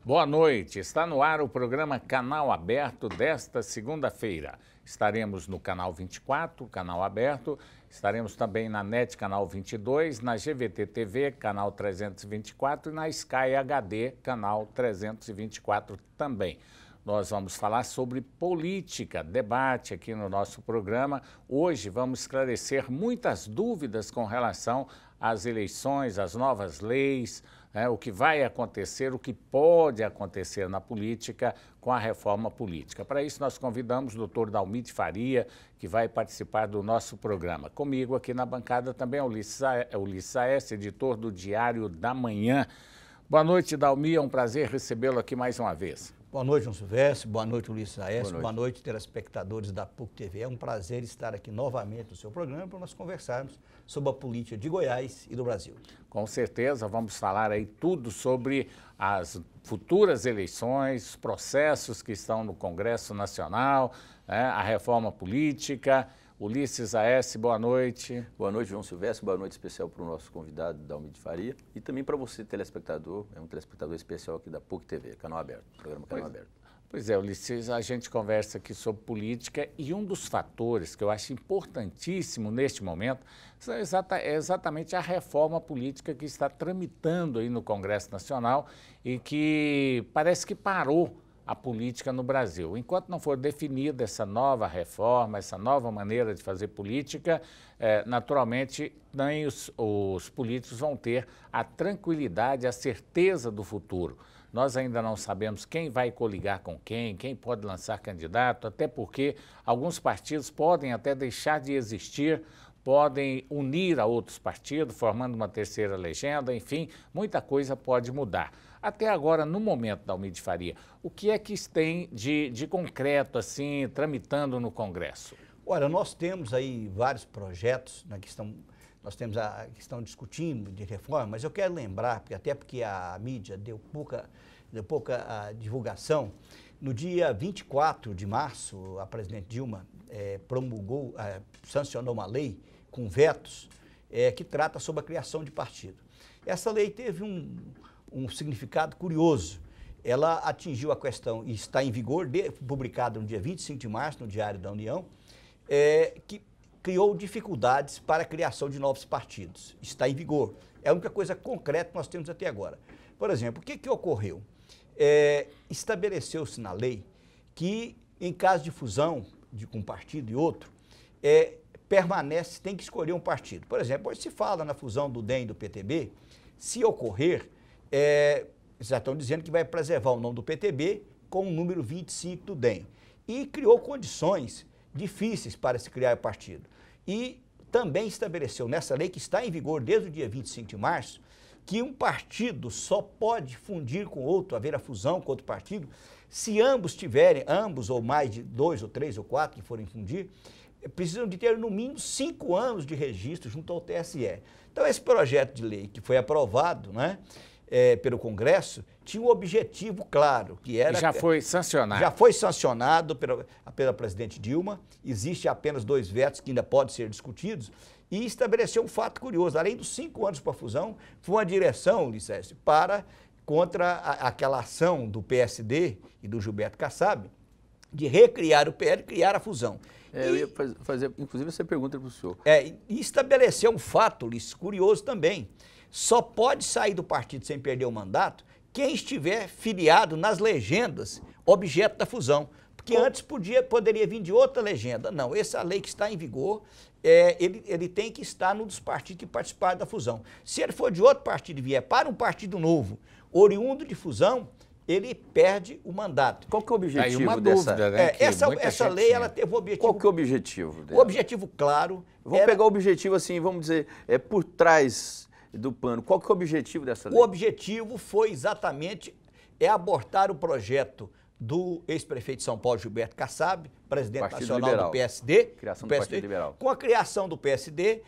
Boa noite, está no ar o programa Canal Aberto desta segunda-feira. Estaremos no Canal 24, Canal Aberto, estaremos também na NET Canal 22, na GVT TV, Canal 324 e na Sky HD, Canal 324 também. Nós vamos falar sobre política, debate aqui no nosso programa. Hoje vamos esclarecer muitas dúvidas com relação às eleições, às novas leis, o que vai acontecer, o que pode acontecer na política com a reforma política. Para isso, nós convidamos o doutor Dalmi de Faria, que vai participar do nosso programa. Comigo aqui na bancada também é o Ulisses Aécio, editor do Diário da Manhã. Boa noite, Dalmi, é um prazer recebê-lo aqui mais uma vez. Boa noite, João Silvestre. Boa noite, Ulisses Aécio. Boa noite, telespectadores da PUC TV. É um prazer estar aqui novamente no seu programa para nós conversarmos sobre a política de Goiás e do Brasil. Com certeza, vamos falar aí tudo sobre as futuras eleições, processos que estão no Congresso Nacional, a reforma política. Ulisses Aécio, boa noite. Boa noite, João Silvestre. Boa noite especial para o nosso convidado, Dalmi de Faria. E também para você, telespectador, é um telespectador especial aqui da PUC TV, Canal Aberto, programa Canal Aberto. Pois é, Ulisses, a gente conversa aqui sobre política e um dos fatores que eu acho importantíssimo neste momento é exatamente a reforma política que está tramitando aí no Congresso Nacional e que parece que parou a política no Brasil. Enquanto não for definida essa nova reforma, essa nova maneira de fazer política, naturalmente nem os políticos vão ter a tranquilidade, a certeza do futuro. Nós ainda não sabemos quem vai coligar com quem pode lançar candidato, até porque alguns partidos podem até deixar de existir, podem unir a outros partidos, formando uma terceira legenda, enfim, muita coisa pode mudar. Até agora, no momento, Dalmi de Faria, o que é que tem de concreto, assim, tramitando no Congresso? Olha, nós temos aí vários projetos, né, que estão discutindo de reforma, mas eu quero lembrar, porque a mídia deu pouca divulgação. No dia 24 de março, a presidente Dilma sancionou uma lei com vetos que trata sobre a criação de partido. Essa lei teve um significado curioso. Ela atingiu a questão, e está em vigor, publicada no dia 25 de março, no Diário da União, que criou dificuldades para a criação de novos partidos. Está em vigor. É a única coisa concreta que nós temos até agora. Por exemplo, o que ocorreu? Estabeleceu-se na lei que, em caso de fusão de um partido e outro, tem que escolher um partido. Por exemplo, hoje se fala na fusão do DEM e do PTB, se ocorrer, já estão dizendo que vai preservar o nome do PTB com o número 25 do DEM. E criou condições difíceis para se criar o partido. E também estabeleceu nessa lei, que está em vigor desde o dia 25 de março, que um partido só pode fundir com outro, haver a fusão com outro partido, se ambos ou mais de 2 ou 3 ou 4 que forem fundir, precisam de ter no mínimo 5 anos de registro junto ao TSE. Então esse projeto de lei que foi aprovado, pelo Congresso, tinha um objetivo claro, que era... Já foi sancionado. Já foi sancionado pela presidente Dilma, existe apenas 2 vetos que ainda podem ser discutidos, e estabeleceu um fato curioso, além dos 5 anos para a fusão, foi uma direção, Ulisses, contra aquela ação do PSD e do Gilberto Kassab, de recriar o PL e criar a fusão. Eu ia fazer, inclusive, essa pergunta para o senhor. E estabeleceu um fato, Ulisses, curioso também. Só pode sair do partido sem perder o mandato quem estiver filiado nas legendas objeto da fusão. Porque antes poderia vir de outra legenda. Não, essa lei que está em vigor, ele tem que estar num dos partidos que participaram da fusão. Se ele for de outro partido e vier para um partido novo, oriundo de fusão, ele perde o mandato. Qual que é o objetivo uma dessa... dúvida, né? Essa lei, ela teve um objetivo... Qual que é o objetivo dela? O objetivo claro... Vamos pegar o objetivo assim, vamos dizer, por trás do pano. Qual que é o objetivo dessa lei? O objetivo foi exatamente abortar o projeto do ex-prefeito de São Paulo, Gilberto Kassab, presidente Partido nacional Liberal. do PSD. Criação do Partido Liberal. Com a criação do PSD,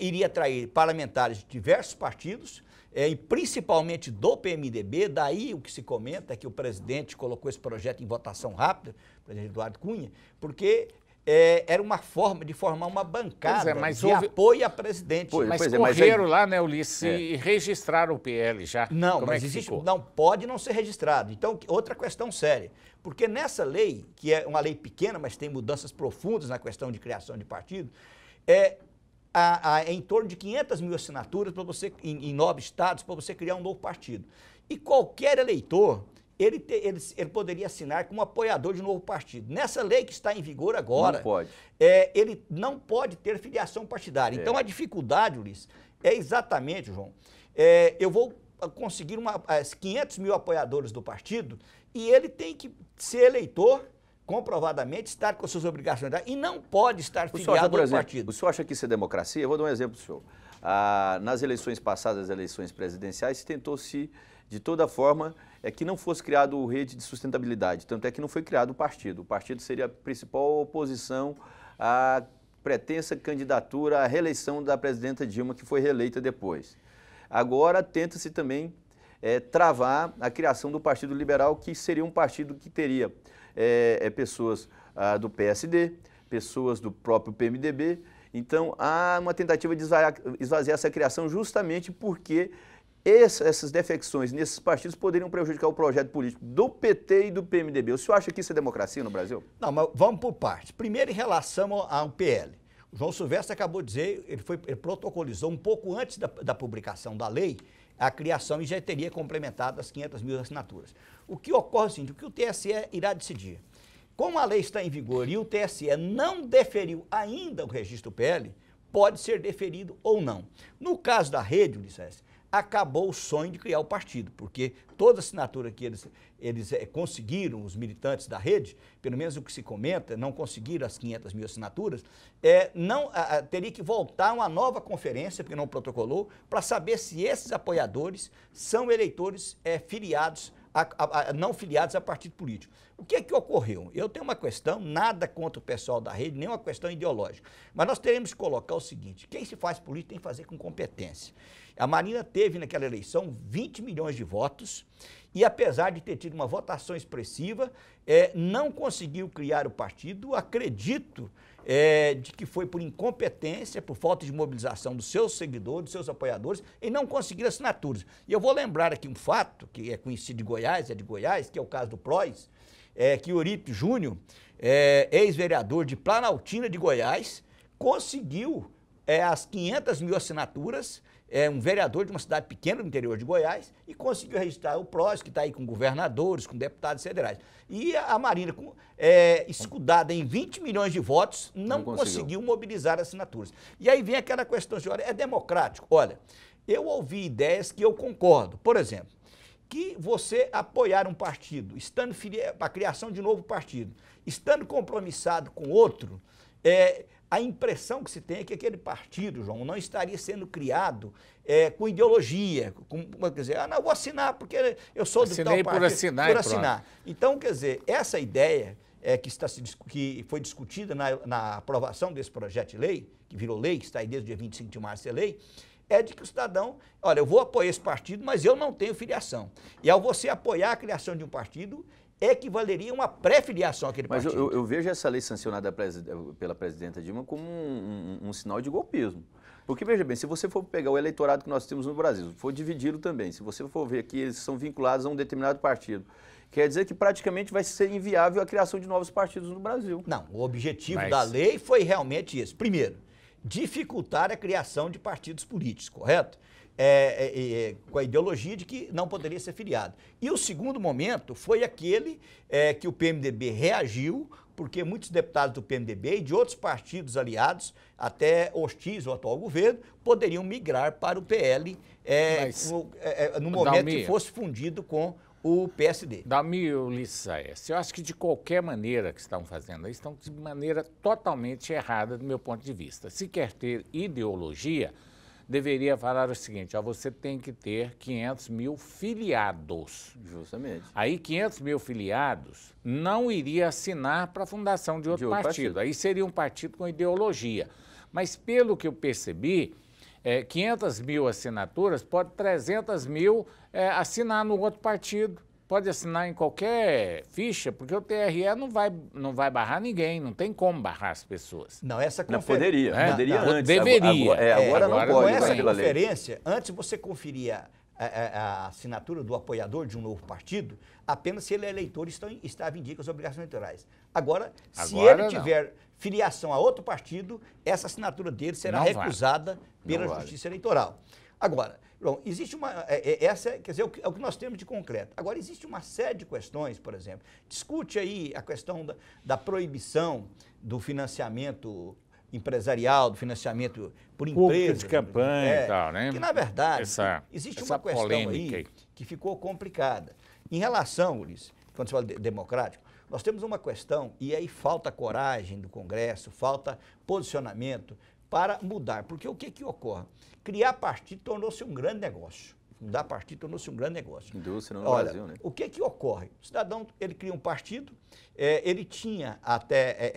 iria atrair parlamentares de diversos partidos, e principalmente do PMDB, daí o que se comenta é que o presidente colocou esse projeto em votação rápida, o presidente Eduardo Cunha, porque era uma forma de formar uma bancada de houve... apoio à presidente. Mas correram lá, né, Ulisses, e registraram o PL já. Não, como mas existe, não pode não ser registrado. Então, outra questão séria. Porque nessa lei, que é uma lei pequena, mas tem mudanças profundas na questão de criação de partido, é em torno de 500 mil assinaturas para você, em 9 estados, para você criar um novo partido. E qualquer eleitor, ele poderia assinar como apoiador de um novo partido. Nessa lei que está em vigor agora, não pode. Ele não pode ter filiação partidária. Então, a dificuldade, Ulisses, é exatamente, João, eu vou conseguir 500 mil apoiadores do partido e ele tem que ser eleitor, comprovadamente, estar com suas obrigações e não pode estar filiado ao partido. O senhor acha que isso é democracia? Eu vou dar um exemplo, senhor. Nas eleições passadas, as eleições presidenciais, tentou-se, de toda forma, que não fosse criado rede de sustentabilidade. Tanto é que não foi criado o partido. O partido seria a principal oposição à pretensa candidatura à reeleição da presidenta Dilma, que foi reeleita depois. Agora, tenta-se também travar a criação do Partido Liberal, que seria um partido que teria pessoas do PSD, pessoas do próprio PMDB. Então, há uma tentativa de esvaziar essa criação justamente porque essas defecções nesses partidos poderiam prejudicar o projeto político do PT e do PMDB. O senhor acha que isso é democracia no Brasil? Não, mas vamos por partes. Primeiro, em relação ao PL. O João Silvestre acabou de dizer, ele protocolizou um pouco antes da publicação da lei a criação e já teria complementado as 500 mil assinaturas. O que ocorre é o seguinte, o que o TSE irá decidir. Como a lei está em vigor e o TSE não deferiu ainda o registro PL, pode ser deferido ou não. No caso da rede, Ulisses, acabou o sonho de criar o partido, porque toda assinatura que eles conseguiram, os militantes da rede, pelo menos o que se comenta, não conseguiram as 500 mil assinaturas, teria que voltar uma nova conferência, porque não protocolou, para saber se esses apoiadores são eleitores filiados, não filiados a partido político. O que é que ocorreu? Eu tenho uma questão, nada contra o pessoal da rede, nem uma questão ideológica, mas nós teremos que colocar o seguinte, quem se faz política tem que fazer com competência. A Marina teve naquela eleição 20 milhões de votos e apesar de ter tido uma votação expressiva, não conseguiu criar o partido, acredito de que foi por incompetência, por falta de mobilização dos seus seguidores, dos seus apoiadores, e não conseguiram assinaturas. E eu vou lembrar aqui um fato, que é conhecido de Goiás, que é o caso do PROS, que o Eurípio Júnior, ex-vereador de Planaltina de Goiás, conseguiu as 500 mil assinaturas, um vereador de uma cidade pequena do interior de Goiás e conseguiu registrar o PROS, que está aí com governadores, com deputados federais. E a Marina, escudada em 20 milhões de votos, não conseguiu mobilizar assinaturas. E aí vem aquela questão, senhora, é democrático? Olha, eu ouvi ideias que eu concordo. Por exemplo, que você apoiar um partido, estando a criação de novo partido, estando compromissado com outro, a impressão que se tem é que aquele partido, João, não estaria sendo criado com ideologia, quer dizer, não, eu vou assinar porque eu sou do tal partido. Por assinar. Por assinar. Então, quer dizer, essa ideia que foi discutida na aprovação desse projeto de lei, que virou lei, que está aí desde o dia 25 de março, é lei, é de que o cidadão, olha, eu vou apoiar esse partido, mas eu não tenho filiação. E ao você apoiar a criação de um partido, equivaleria uma pré-filiação àquele partido. Mas eu vejo essa lei sancionada pela presidenta Dilma como um sinal de golpismo. Porque, veja bem, se você for pegar o eleitorado que nós temos no Brasil, for dividido também, se você for ver que eles são vinculados a um determinado partido, quer dizer que praticamente vai ser inviável a criação de novos partidos no Brasil. Não, o objetivo da lei foi realmente esse. Primeiro, dificultar a criação de partidos políticos, correto? Com a ideologia de que não poderia ser filiado. E o segundo momento foi aquele que o PMDB reagiu, porque muitos deputados do PMDB e de outros partidos aliados, até hostis ao atual governo, poderiam migrar para o PL no momento que fosse fundido com o PSD. Dalmi, Ulisses Aécio, eu acho que de qualquer maneira que estão fazendo, estão de maneira totalmente errada do meu ponto de vista. Se quer ter ideologia, deveria falar o seguinte, você tem que ter 500 mil filiados. Justamente. Aí 500 mil filiados não iria assinar para a fundação de outro partido. Aí seria um partido com ideologia. Mas pelo que eu percebi, 500 mil assinaturas, pode 300 mil assinar no outro partido. pode assinar em qualquer ficha, porque o TRE não vai barrar ninguém, não tem como barrar as pessoas. Não, essa Não, conferência... poderia antes. Deveria. Agora não pode. Com essa pela lei. conferência, antes você conferia a assinatura do apoiador de um novo partido, apenas se ele é eleitor e estava em dia com as obrigações eleitorais. Agora, se ele tiver filiação a outro partido, essa assinatura dele será recusada pela Justiça Eleitoral. Agora, bom, existe quer dizer, é o que nós temos de concreto. Agora, existe uma série de questões, por exemplo, discute aí a questão da proibição do financiamento empresarial, do financiamento por empresas. de campanha e tal, né? Que, na verdade, existe uma questão aí que ficou complicada. Em relação, Ulisses, quando você fala de democrático, nós temos uma questão, e aí falta coragem do Congresso, falta posicionamento para mudar. Porque o que ocorre? Criar partido tornou-se um grande negócio. Fundar partido tornou-se um grande negócio. Indústria no Brasil, né? O que ocorre? O cidadão, ele cria um partido, ele tinha até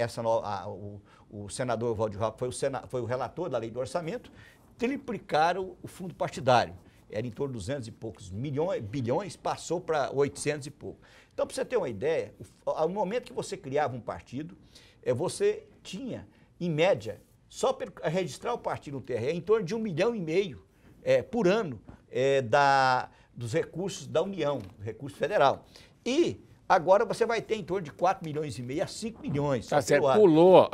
o senador Valdir Rapp foi o relator da lei do orçamento, triplicaram o fundo partidário. Era em torno de 200 e poucos bilhões, passou para 800 e pouco. Então, para você ter uma ideia, ao momento que você criava um partido, você tinha, em média, só para registrar o partido no TRE, em torno de 1,5 milhão por ano dos recursos da União, do recurso federal. E agora você vai ter em torno de 4,5 milhões a 5 milhões. Tá certo, pulou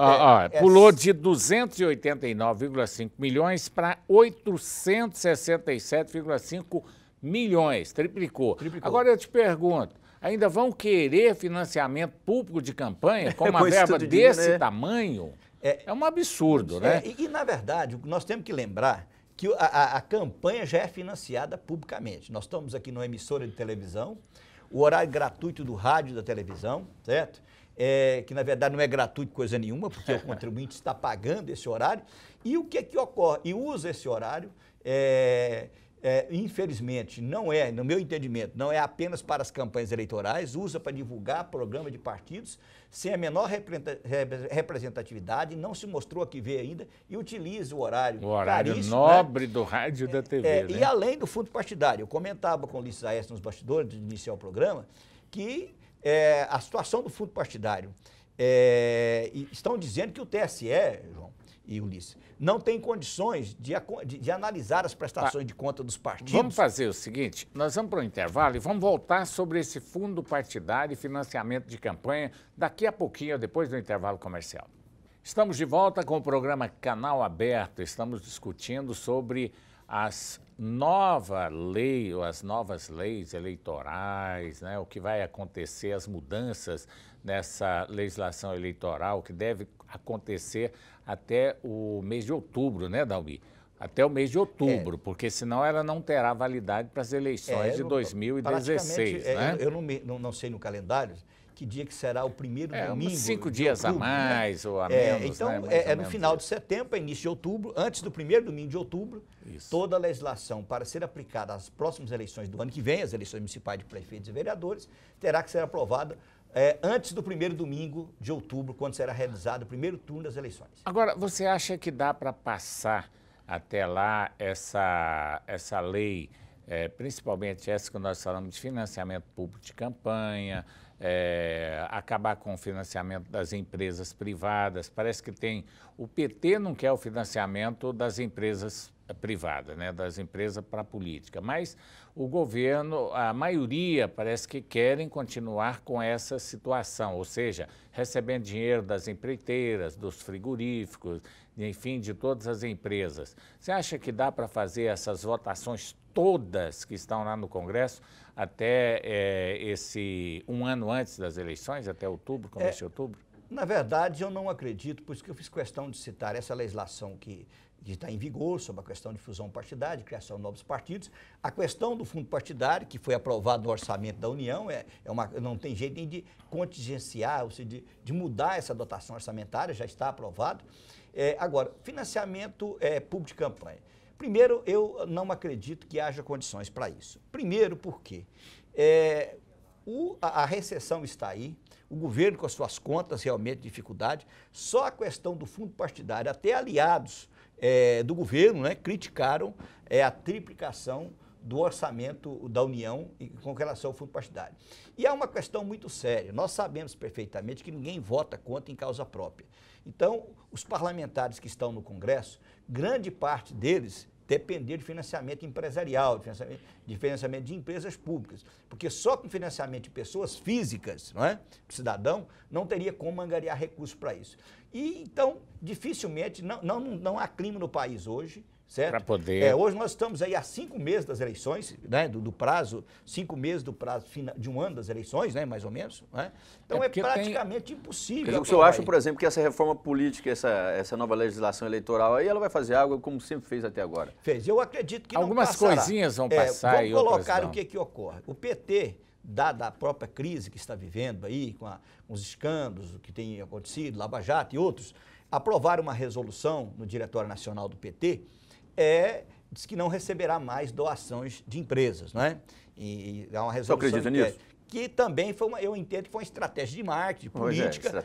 de 289,5 milhões para 867,5 milhões, triplicou. Agora eu te pergunto, ainda vão querer financiamento público de campanha com uma verba desse tamanho? É um absurdo, né? E, na verdade, nós temos que lembrar que a campanha já é financiada publicamente. Nós estamos aqui numa emissora de televisão, o horário gratuito do rádio e da televisão, certo? Que na verdade não é gratuito coisa nenhuma, porque o contribuinte está pagando esse horário. E o que ocorre? E usa esse horário, infelizmente, não é, no meu entendimento, não é apenas para as campanhas eleitorais, usa para divulgar programa de partidos, sem a menor representatividade, não se mostrou a que vê ainda, e utiliza o horário nobre, né, do rádio e da TV. Né? E além do fundo partidário, eu comentava com o Ulisses Aécio nos bastidores, de iniciar o programa, que a situação do fundo partidário, estão dizendo que o TSE, João e Ulisses, não tem condições de analisar as prestações de conta dos partidos. Vamos fazer o seguinte, nós vamos para o intervalo e vamos voltar sobre esse fundo partidário e financiamento de campanha daqui a pouquinho, depois do intervalo comercial. Estamos de volta com o programa Canal Aberto, estamos discutindo sobre as novas leis eleitorais, né, o que vai acontecer, as mudanças nessa legislação eleitoral que deve acontecer até o mês de outubro, né, Dalmi? Até o mês de outubro, porque senão ela não terá validade para as eleições de 2016. Né? Eu não sei no calendário que dia que será o primeiro domingo. 5 dias outubro, a mais, né? Ou a menos. Então, né? No final de setembro, início de outubro, antes do primeiro domingo de outubro, toda a legislação para ser aplicada às próximas eleições do ano que vem, as eleições municipais de prefeitos e vereadores, terá que ser aprovada antes do primeiro domingo de outubro, quando será realizado o primeiro turno das eleições. Agora, você acha que dá para passar até lá essa lei, principalmente essa que nós falamos de financiamento público de campanha, acabar com o financiamento das empresas privadas? Parece que o PT não quer o financiamento das empresas privadas, né, das empresas para a política, mas o governo, a maioria parece que querem continuar com essa situação, ou seja, recebendo dinheiro das empreiteiras, dos frigoríficos, enfim, de todas as empresas. Você acha que dá para fazer essas votações todas que estão lá no Congresso até um ano antes das eleições, até outubro, começo de outubro? Na verdade, eu não acredito, por isso que eu fiz questão de citar essa legislação que está em vigor sobre a questão de fusão partidária, de criação de novos partidos. A questão do fundo partidário, que foi aprovado no orçamento da União, não tem jeito nem de contingenciar, ou seja, de mudar essa dotação orçamentária, já está aprovado. Agora, financiamento público de campanha. Primeiro, eu não acredito que haja condições para isso. Primeiro, porque a recessão está aí, o governo com as suas contas realmente dificuldade, só a questão do fundo partidário, até aliados do governo, né, criticaram a triplicação do orçamento da União com relação ao fundo partidário. E é uma questão muito séria. Nós sabemos perfeitamente que ninguém vota contra em causa própria. Então, os parlamentares que estão no Congresso, grande parte deles depender de financiamento empresarial, de financiamento de empresas públicas, porque só com financiamento de pessoas físicas, não é? O cidadão não teria como angariar recursos para isso. E então, dificilmente, não há clima no país hoje, certo? Para poder. Hoje nós estamos aí há 5 meses das eleições, né? Do prazo, 5 meses do prazo de um ano das eleições, né? Mais ou menos. Né? Então é praticamente impossível. O senhor acha, por exemplo, que essa reforma política, essa nova legislação eleitoral aí, ela vai fazer algo como sempre fez até agora? Fez. Eu acredito que algumas não passará. Coisinhas vão passar e outras não. Vamos colocar o que ocorre. O PT, dada a própria crise que está vivendo aí, com os escândalos que tem acontecido, Lava Jato e outros, aprovaram uma resolução no Diretório Nacional do PT, diz que não receberá mais doações de empresas, não é? E é uma resolução. Você acredita nisso? Que também foi eu entendo que foi uma estratégia de marketing, política,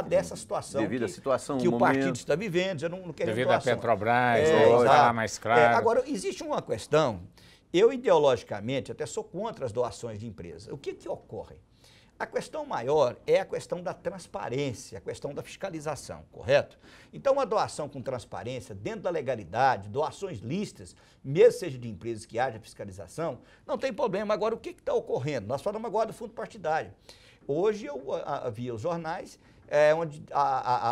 dessa situação devido à situação que o partido está vivendo. Eu não quero devido à Petrobras, falar mais claro. Agora, existe uma questão, eu ideologicamente até sou contra as doações de empresas. O que ocorre? A questão maior é a questão da transparência, a questão da fiscalização, correto? Então, uma doação com transparência, dentro da legalidade, doações lícitas, mesmo seja de empresas que haja fiscalização, não tem problema. Agora, o que está ocorrendo? Nós falamos agora do fundo partidário. Hoje eu vi os jornais, onde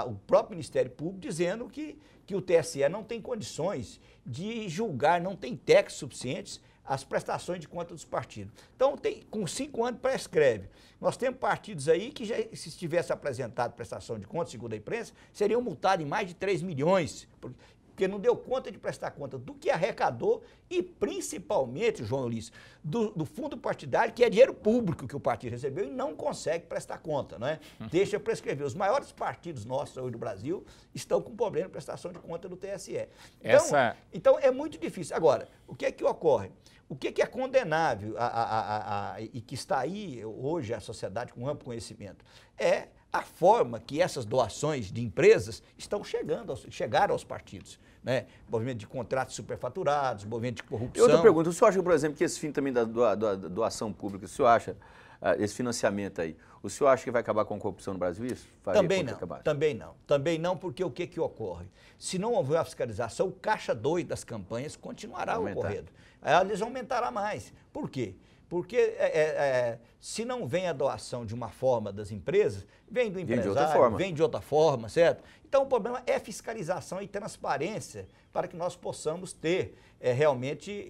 o próprio Ministério Público dizendo que o TSE não tem condições de julgar, não tem textos suficientes as prestações de conta dos partidos. Então, com 5 anos prescreve. Nós temos partidos aí que, se tivesse apresentado prestação de conta, segundo a imprensa, seriam multados em mais de 3 milhões, porque não deu conta de prestar conta do que arrecadou e, principalmente, João Ulisses, do fundo partidário, que é dinheiro público que o partido recebeu e não consegue prestar conta, não é? Deixa prescrever. Os maiores partidos nossos hoje do Brasil estão com problema de prestação de conta do TSE. Então, é muito difícil. Agora, o que é que ocorre? O que é condenável e que está aí hoje a sociedade com amplo conhecimento? É a forma que essas doações de empresas chegaram aos partidos. Né? Movimento de contratos superfaturados, movimento de corrupção. E outra pergunta, o senhor acha, por exemplo, que esse fim também da doação pública, o senhor acha, esse financiamento aí, o senhor acha que vai acabar com a corrupção no Brasil? Isso? Também não, porque o que ocorre? Se não houver a fiscalização, o caixa 2 das campanhas continuará ocorrendo. Eles aumentará mais. Por quê? Porque se não vem a doação de uma forma das empresas, vem do empresário, vem de outra forma, certo? Então o problema é fiscalização e transparência para que nós possamos ter realmente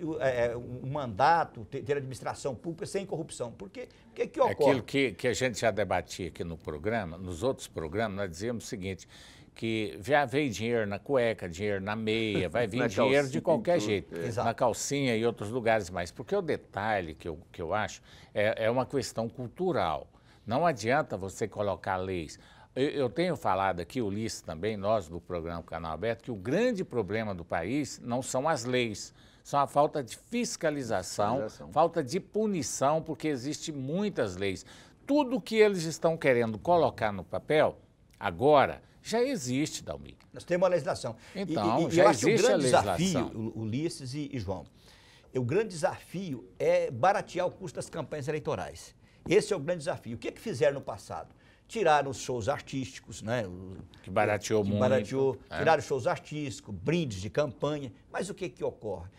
um mandato, ter administração pública sem corrupção. Porque o que ocorre? Aquilo que a gente já debatia aqui no programa, nos outros programas, nós dizíamos o seguinte, que já veio dinheiro na cueca, dinheiro na meia, vai vir dinheiro de qualquer jeito, na calcinha e outros lugares mais. Porque o detalhe que eu acho é uma questão cultural. Não adianta você colocar leis. Eu tenho falado aqui, Ulisses também, nós do programa Canal Aberto, que o grande problema do país não são as leis, são a falta de fiscalização, falta de punição, porque existem muitas leis. Tudo que eles estão querendo colocar no papel, agora, já existe, Dalmir. Nós temos uma legislação. Então, já existe a legislação. Desafio, Ulisses e João, o grande desafio é baratear o custo das campanhas eleitorais. Esse é o grande desafio. O que fizeram no passado? Tiraram os shows artísticos, né? Que barateou muito. Tiraram os shows artísticos, brindes de campanha. Mas o que ocorre?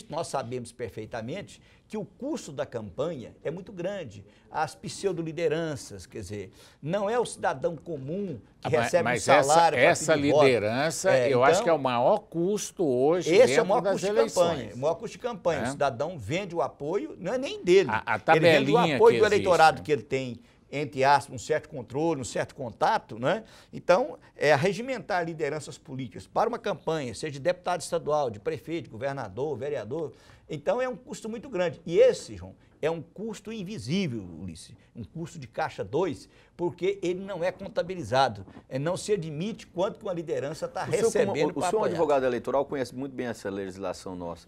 Nós sabemos perfeitamente que o custo da campanha é muito grande. As pseudo-lideranças, quer dizer, não é o cidadão comum que recebe um salário. Essa liderança, eu acho que é o maior custo hoje dentro das eleições. O maior custo de campanha. O cidadão vende o apoio, não é nem dele. Ele vende o apoio do eleitorado que ele tem, entre aspas, um certo controle, um certo contato, né? Então, regimentar lideranças políticas para uma campanha, seja de deputado estadual, de prefeito, de governador, vereador, então é um custo muito grande. E esse, João, é um custo invisível, Ulisses, um custo de caixa 2, porque ele não é contabilizado. Não se admite quanto que uma liderança está recebendo para apoiar. O senhor, advogado eleitoral, conhece muito bem essa legislação nossa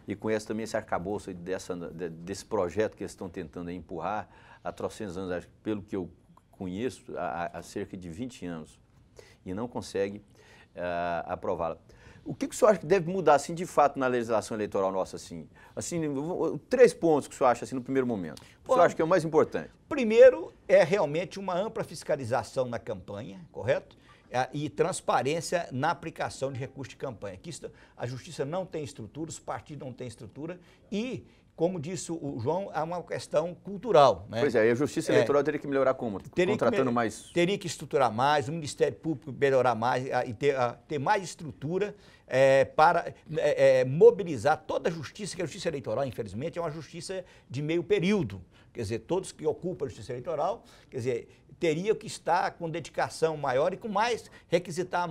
e conhece também esse arcabouço desse projeto que eles estão tentando empurrar há trocentos anos, acho, pelo que eu conheço, há cerca de 20 anos, e não consegue aprová-la. O que o senhor acha que deve mudar, assim, de fato, na legislação eleitoral nossa, assim? Assim, 3 pontos que o senhor acha, assim, no primeiro momento. O senhor acha que é o mais importante? Primeiro, é realmente uma ampla fiscalização na campanha, correto? E transparência na aplicação de recursos de campanha. Aqui a justiça não tem estrutura, os partidos não têm estrutura e, como disse o João, é uma questão cultural. Né? Pois é, e a justiça eleitoral teria que melhorar como? Contratando mais... Teria que estruturar mais, o Ministério Público melhorar mais e ter mais estrutura para mobilizar toda a justiça, que a justiça eleitoral, infelizmente, é uma justiça de meio período. Quer dizer, todos que ocupam a justiça eleitoral, quer dizer, teria que estar com dedicação maior e com mais, requisitar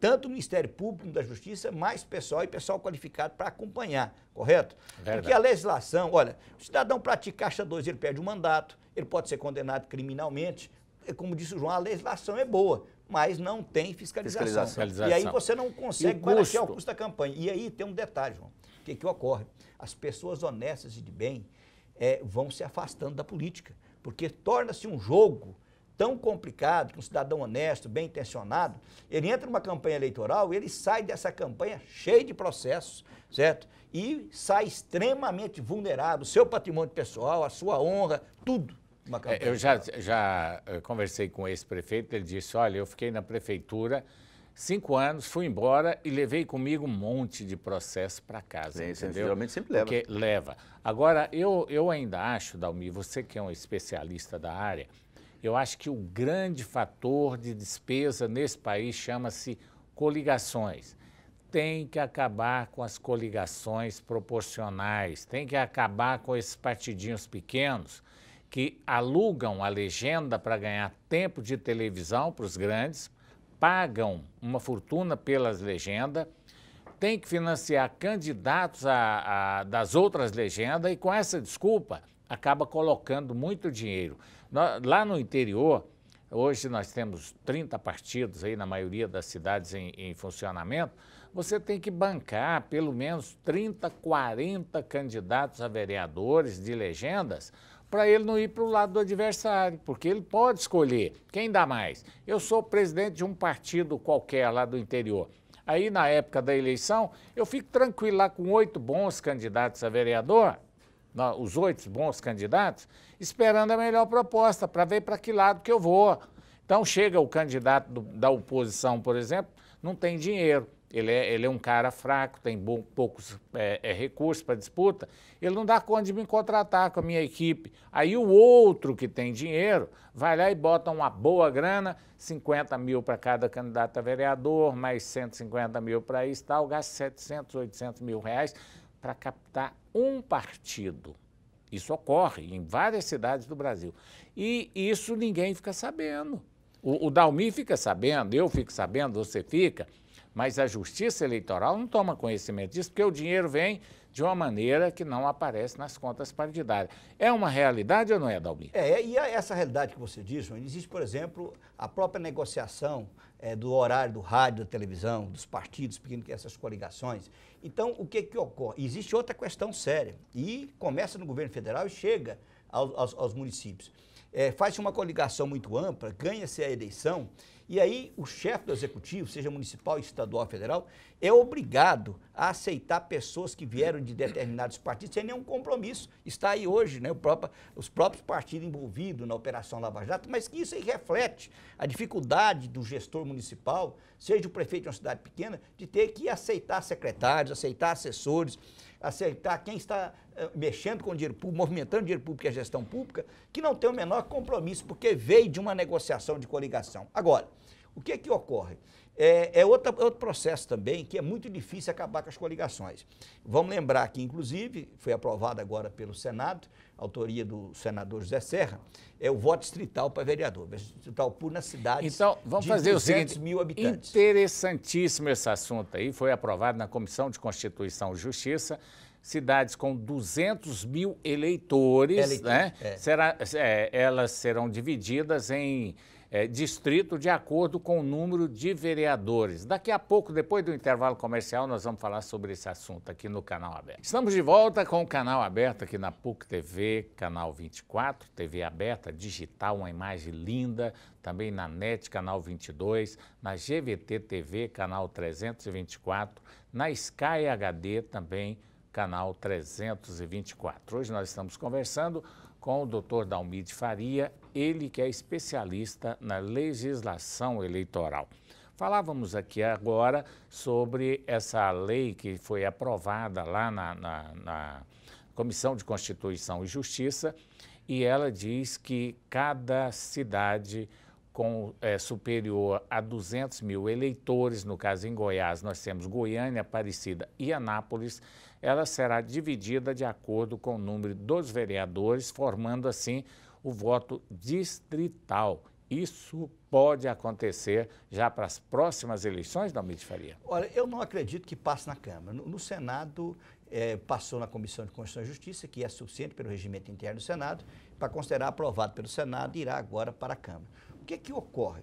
tanto o Ministério Público como da Justiça, mais pessoal e pessoal qualificado para acompanhar, correto? Verdade. Porque a legislação, olha, o cidadão pratica caixa 2, ele perde o mandato, ele pode ser condenado criminalmente, como disse o João, a legislação é boa, mas não tem fiscalização. E aí você não consegue baratear o custo da campanha. E aí tem um detalhe, João, o que ocorre? As pessoas honestas e de bem vão se afastando da política, porque torna-se um jogo tão complicado que um cidadão honesto, bem intencionado, ele entra numa campanha eleitoral, ele sai dessa campanha cheio de processos, certo? E sai extremamente vulnerável, o seu patrimônio pessoal, a sua honra, tudo. Eu já conversei com esse prefeito, ele disse, olha, eu fiquei na prefeitura 5 anos, fui embora e levei comigo um monte de processos para casa, entendeu? Geralmente sempre leva. Porque leva. Agora, eu ainda acho, Dalmir, você que é um especialista da área, eu acho que o grande fator de despesa nesse país chama-se coligações. Tem que acabar com as coligações proporcionais, tem que acabar com esses partidinhos pequenos que alugam a legenda para ganhar tempo de televisão para os grandes, pagam uma fortuna pelas legendas, tem que financiar candidatos das outras legendas e com essa desculpa acaba colocando muito dinheiro. Lá no interior, hoje nós temos 30 partidos aí na maioria das cidades em funcionamento, você tem que bancar pelo menos 30, 40 candidatos a vereadores de legendas para ele não ir para o lado do adversário, porque ele pode escolher quem dá mais. Eu sou presidente de um partido qualquer lá do interior. Aí, na época da eleição, eu fico tranquilo lá com 8 bons candidatos a vereador, os 8 bons candidatos, esperando a melhor proposta para ver para que lado que eu vou. Então, chega o candidato da oposição, por exemplo, não tem dinheiro. Ele é um cara fraco, tem poucos recursos para disputa, ele não dá conta de me contratar com a minha equipe. Aí o outro que tem dinheiro vai lá e bota uma boa grana, 50 mil para cada candidato a vereador, mais 150 mil para isso, tal, gasta 700, 800 mil reais para captar um partido. Isso ocorre em várias cidades do Brasil. E isso ninguém fica sabendo. O Dalmir fica sabendo, eu fico sabendo, você fica... Mas a Justiça Eleitoral não toma conhecimento disso, porque o dinheiro vem de uma maneira que não aparece nas contas partidárias. É uma realidade ou não é, Dalmir? E essa realidade que você diz, existe, por exemplo, a própria negociação do horário do rádio, da televisão, dos partidos pequenos, essas coligações. Então, o que ocorre? Existe outra questão séria, e começa no governo federal e chega aos municípios. Faz-se uma coligação muito ampla, ganha-se a eleição, e aí o chefe do executivo, seja municipal, estadual, federal, é obrigado a aceitar pessoas que vieram de determinados partidos sem nenhum compromisso. Está aí hoje, né, os próprios partidos envolvidos na Operação Lava Jato, mas que isso aí reflete a dificuldade do gestor municipal, seja o prefeito de uma cidade pequena, de ter que aceitar secretários, aceitar assessores, aceitar quem está mexendo com dinheiro público, movimentando dinheiro público e a gestão pública, que não tem o menor compromisso, porque veio de uma negociação de coligação. Agora, o que ocorre? Outro processo também que é muito difícil acabar com as coligações. Vamos lembrar que, inclusive, foi aprovado agora pelo Senado, autoria do senador José Serra, o voto distrital para vereador, distrital puro nas cidades então, vamos fazer 200 mil habitantes. Interessantíssimo esse assunto aí, foi aprovado na Comissão de Constituição e Justiça, cidades com 200 mil eleitores, né? Elas serão divididas em distrito de acordo com o número de vereadores. Daqui a pouco, depois do intervalo comercial, nós vamos falar sobre esse assunto aqui no Canal Aberto. Estamos de volta com o Canal Aberto aqui na PUC TV, Canal 24, TV aberta, digital, uma imagem linda, também na NET, Canal 22, na GVT TV, Canal 324, na Sky HD também, Canal 324. Hoje nós estamos conversando com o Dr. Dalmide Faria, ele que é especialista na legislação eleitoral. Falávamos aqui agora sobre essa lei que foi aprovada lá na Comissão de Constituição e Justiça, e ela diz que cada cidade superior a 200 mil eleitores, no caso em Goiás nós temos Goiânia, Aparecida e Anápolis, ela será dividida de acordo com o número dos vereadores, formando assim o voto distrital. Isso pode acontecer já para as próximas eleições, Dalmide Faria? Olha, eu não acredito que passe na Câmara. No Senado, passou na Comissão de Constituição e Justiça, que é suficiente pelo regimento interno do Senado, para considerar aprovado pelo Senado, irá agora para a Câmara. O que ocorre?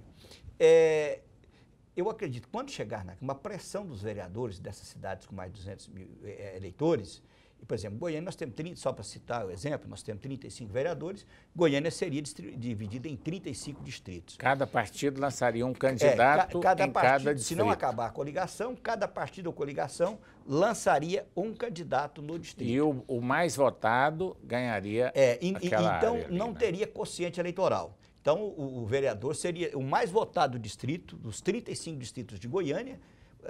Eu acredito que quando chegar uma pressão dos vereadores dessas cidades com mais de 200 mil eleitores, e, por exemplo, Goiânia nós temos 30, só para citar o exemplo, nós temos 35 vereadores, Goiânia seria dividida em 35 distritos. Cada partido lançaria um candidato em cada distrito. Se não acabar a coligação, cada partido ou coligação lançaria um candidato no distrito. E o mais votado ganharia aquela então, área ali, não teria quociente eleitoral. Então, o vereador seria o mais votado do distrito, dos 35 distritos de Goiânia,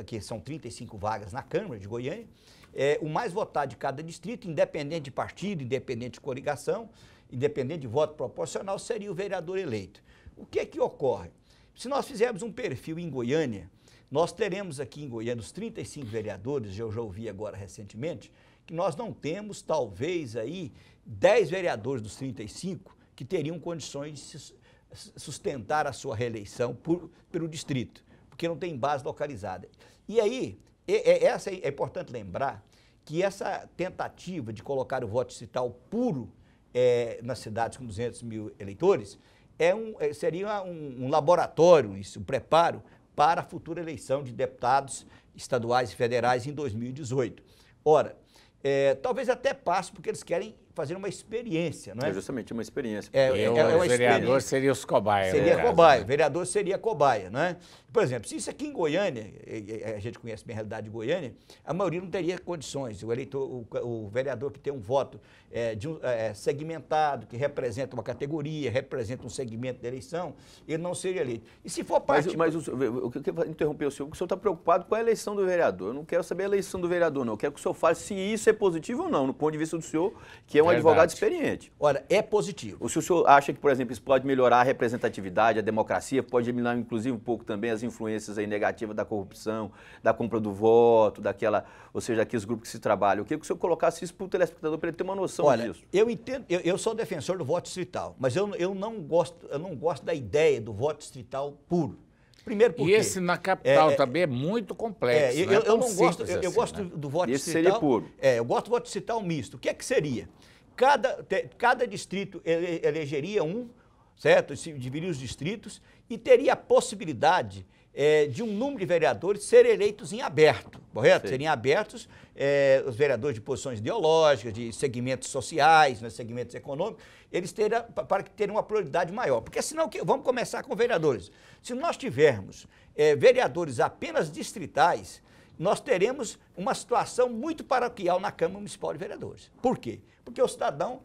que são 35 vagas na Câmara de Goiânia, o mais votado de cada distrito, independente de partido, independente de coligação, independente de voto proporcional, seria o vereador eleito. O que ocorre? Se nós fizermos um perfil em Goiânia, nós teremos aqui em Goiânia os 35 vereadores, eu já ouvi agora recentemente, que nós não temos, talvez, aí 10 vereadores dos 35 que teriam condições de sustentar a sua reeleição pelo distrito, porque não tem base localizada. E aí, é importante lembrar que essa tentativa de colocar o voto distrital puro nas cidades com 200 mil eleitores seria um laboratório, um preparo para a futura eleição de deputados estaduais e federais em 2018. Ora, talvez até passe porque eles querem fazer uma experiência, não é? É justamente uma experiência. O vereador seria os cobaias. Seria cobaia, o vereador seria cobaia, não é? Por exemplo, se isso aqui em Goiânia, a gente conhece bem a realidade de Goiânia, a maioria não teria condições. O vereador que tem um voto segmentado, que representa uma categoria, representa um segmento da eleição, ele não seria eleito. E se for parte... Mas o que eu quero interromper o senhor está preocupado com a eleição do vereador. Eu não quero saber a eleição do vereador, não. Eu quero que o senhor fale se isso é positivo ou não, no ponto de vista do senhor, que é um advogado experiente. Olha, é positivo. Se o senhor acha que, por exemplo, isso pode melhorar a representatividade, a democracia, pode eliminar, inclusive, um pouco também as influências aí negativas da corrupção, da compra do voto, ou seja, aqueles grupos que se trabalham. Eu queria que o senhor colocasse isso para o telespectador, para ele ter uma noção disso. Eu entendo, eu sou defensor do voto distrital, mas eu não gosto da ideia do voto distrital puro. Primeiro porque... E esse na capital também é muito complexo. Eu não gosto, eu gosto do voto esse distrital... seria puro. Eu gosto do voto distrital misto. O que é que seria? Cada distrito elegeria certo? Se dividiria os distritos e teria a possibilidade de um número de vereadores ser eleitos em aberto, correto? Sim. Seriam abertos os vereadores de posições ideológicas, de segmentos sociais, segmentos econômicos, eles para que terem uma prioridade maior. Porque senão, vamos começar com vereadores. Se nós tivermos vereadores apenas distritais, nós teremos uma situação muito paroquial na Câmara Municipal de Vereadores. Por quê? Porque o cidadão,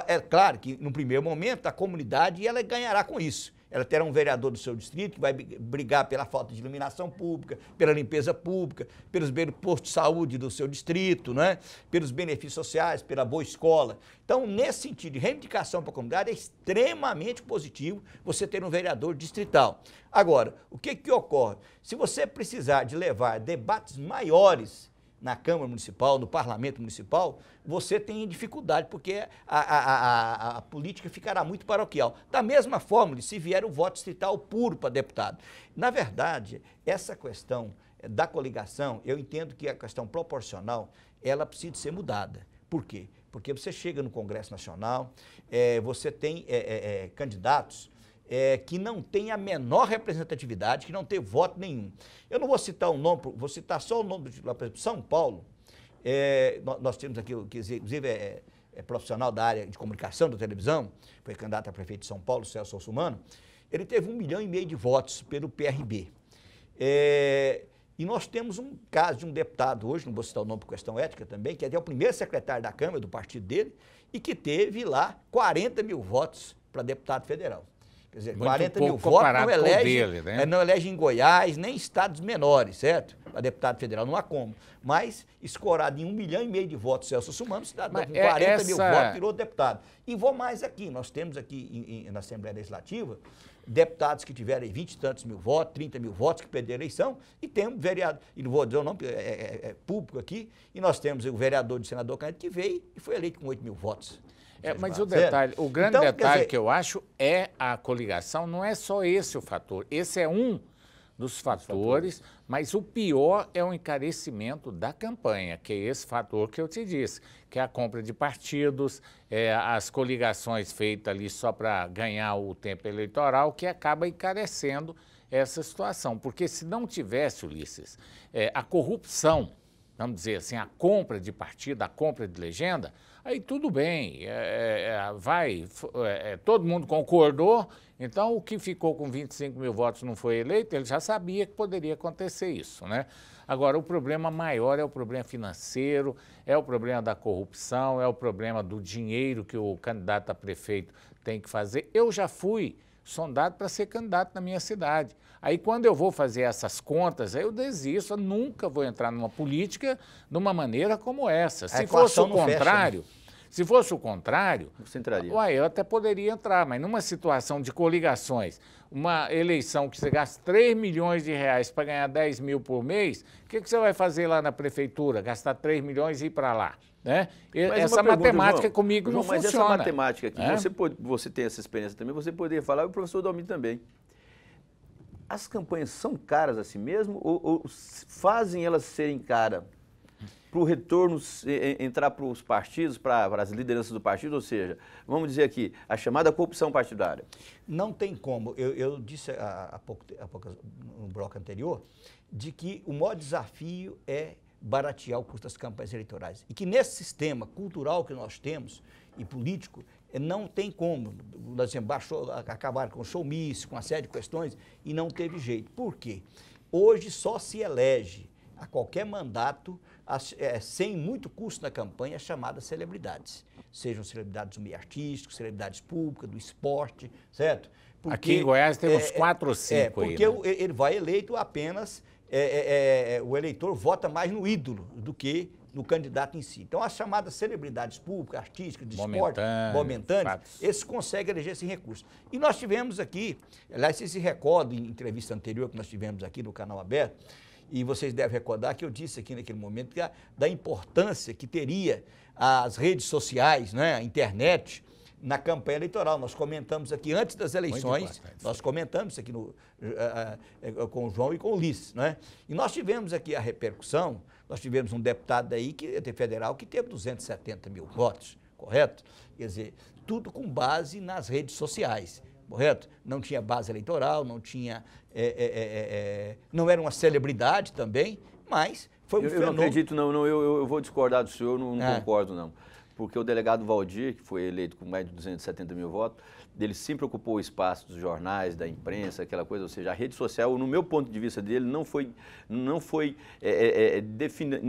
é claro que no primeiro momento a comunidade ela ganhará com isso. Ela terá um vereador do seu distrito que vai brigar pela falta de iluminação pública, pela limpeza pública, pelos postos de saúde do seu distrito, né? Pelos benefícios sociais, pela boa escola. Então, nesse sentido de reivindicação para a comunidade, é extremamente positivo você ter um vereador distrital. Agora, o que ocorre? Se você precisar de levar debates maiores na Câmara Municipal, no Parlamento Municipal, você tem dificuldade, porque a política ficará muito paroquial. Da mesma forma, se vier o voto distrital puro para deputado. Na verdade, essa questão da coligação, eu entendo que a questão proporcional, ela precisa ser mudada. Por quê? Porque você chega no Congresso Nacional, você tem candidatos que não tem a menor representatividade, que não tem voto nenhum. Eu não vou citar um nome, vou citar só o nome do, por exemplo, São Paulo. Nós temos aqui, que inclusive é profissional da área de comunicação da televisão, foi candidato a prefeito de São Paulo, Celso Russomano. Ele teve 1,5 milhão de votos pelo PRB. E nós temos um caso de um deputado hoje, não vou citar o nome por questão ética também, que é até o primeiro secretário da Câmara do partido dele, e que teve lá 40 mil votos para deputado federal. Quer dizer, muito 40 mil votos não elege, dele, né? Não elege em Goiás, nem estados menores, certo? Para deputado federal, não há como. Mas, escorado em 1,5 milhão de votos, Celso Russomano, cidadão com 40 mil votos, virou deputado. E vou mais aqui, nós temos aqui na Assembleia Legislativa, deputados que tiveram 20 e tantos mil votos, 30 mil votos que perderam a eleição, e temos vereador, e não vou dizer o nome, é público aqui, e nós temos o vereador de senador Canedo que veio e foi eleito com 8 mil votos. Mas o detalhe, o grande detalhe que eu acho é a coligação, não é só esse o fator, esse é um dos fatores, mas o pior é o encarecimento da campanha, que é esse fator que eu te disse, que é a compra de partidos, as coligações feitas ali só para ganhar o tempo eleitoral, que acaba encarecendo essa situação. Porque se não tivesse, Ulisses, a corrupção, vamos dizer assim, a compra de partido, a compra de legenda, aí tudo bem, todo mundo concordou, então o que ficou com 25 mil votos não foi eleito, ele já sabia que poderia acontecer isso, né? Agora, o problema maior é o problema financeiro, é o problema da corrupção, é o problema do dinheiro que o candidato a prefeito tem que fazer. Eu já fui sondado para ser candidato na minha cidade. Aí, quando eu vou fazer essas contas, aí eu desisto, eu nunca vou entrar numa política de uma maneira como essa. Se fosse o contrário... Fecha, né? Se fosse o contrário, você entraria. Eu até poderia entrar, mas numa situação de coligações, uma eleição que você gasta 3 milhões de reais para ganhar 10 mil por mês, o que você vai fazer lá na prefeitura? Gastar 3 milhões e ir para lá, né? Essa matemática João, comigo não mas funciona. Mas essa matemática aqui, você tem essa experiência também, você poderia falar, e o professor Dalmir também. As campanhas são caras assim mesmo ou fazem elas serem caras? Para o retorno entrar para os partidos, para as lideranças do partido, ou seja, vamos dizer aqui, a chamada corrupção partidária? Não tem como. Eu disse há pouco no bloco anterior, de que o maior desafio é baratear o custo das campanhas eleitorais. E que nesse sistema cultural que nós temos e político, não tem como. Nós acabaram com o showmício, com uma série de questões, e não teve jeito. Por quê? Hoje só se elege a qualquer mandato, sem muito custo na campanha, chamadas celebridades. Sejam celebridades do meio artístico, celebridades públicas, do esporte, certo? Porque, aqui em Goiás tem uns 4 ou 5 aí. Porque ele vai eleito apenas, o eleitor vota mais no ídolo do que no candidato em si. Então, as chamadas celebridades públicas, artísticas, de esporte, momentâneas, esses conseguem eleger sem recurso. E nós tivemos aqui, aliás, vocês se recordam em entrevista anterior que nós tivemos aqui no Canal Aberto, e vocês devem recordar que eu disse aqui naquele momento da importância que teria as redes sociais, né, a internet, na campanha eleitoral. Nós comentamos aqui antes das eleições, nós comentamos isso aqui com o João e com o Ulisses, né? E nós tivemos aqui a repercussão, nós tivemos um deputado aí, federal, que teve 270 mil votos, correto? Quer dizer, tudo com base nas redes sociais. Correto? Não tinha base eleitoral, não tinha, não era uma celebridade também, mas foi um fenômeno. Eu não acredito, não, eu vou discordar do senhor, não concordo, não. Porque o delegado Valdir, que foi eleito com mais de 270 mil votos, ele sempre ocupou o espaço dos jornais, da imprensa, aquela coisa, ou seja, a rede social, no meu ponto de vista dele, não foi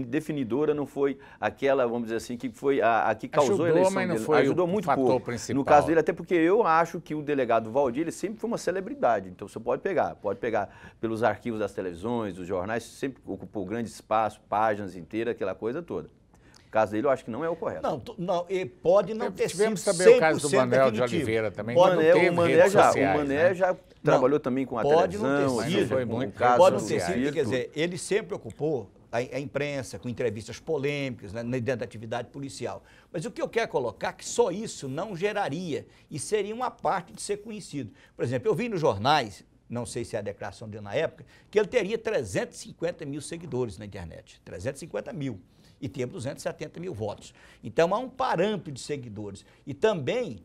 definidora, não foi aquela, vamos dizer assim, que foi a que causou a eleição mas não dele. foi ajudou muito pouco. Principal. No caso dele, até porque eu acho que o delegado Valdir, ele sempre foi uma celebridade, então você pode pegar pelos arquivos das televisões, dos jornais, sempre ocupou grande espaço, páginas inteiras, aquela coisa toda. O caso dele eu acho que não é o correto. Não, pode não ter sido 100% Tivemos também o caso do Manuel de Oliveira também. O Mané já trabalhou também com a televisão. Pode não ter sido. Foi muito pode não ter sido, quer dizer, ele sempre ocupou a imprensa com entrevistas polêmicas, né, dentro da atividade policial. Mas o que eu quero colocar é que só isso não geraria e seria uma parte de ser conhecido. Por exemplo, eu vi nos jornais, não sei se é a declaração dele na época, que ele teria 350 mil seguidores na internet. 350 mil. E teve 270 mil votos. Então, há um parâmetro de seguidores. E também,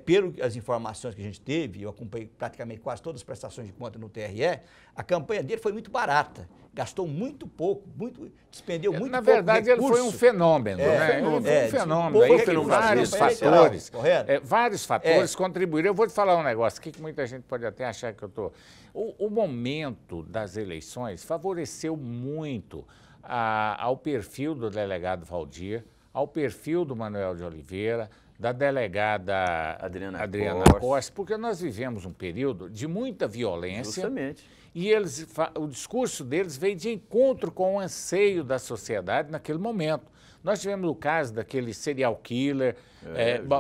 pelas informações que a gente teve, eu acompanhei praticamente quase todas as prestações de conta no TRE, a campanha dele foi muito barata. Gastou muito pouco, despendeu muito pouco. Na verdade, ele foi um fenômeno, né? Ele foi um fenômeno. Aí tem vários fatores. Vários fatores contribuíram. Eu vou te falar um negócio aqui que muita gente pode até achar que eu estou... O momento das eleições favoreceu muito ao perfil do delegado Valdir, ao perfil do Manuel de Oliveira, da delegada Adriana Costa, porque nós vivemos um período de muita violência. Justamente. E o discurso deles veio de encontro com o anseio da sociedade naquele momento. Nós tivemos o caso daquele serial killer,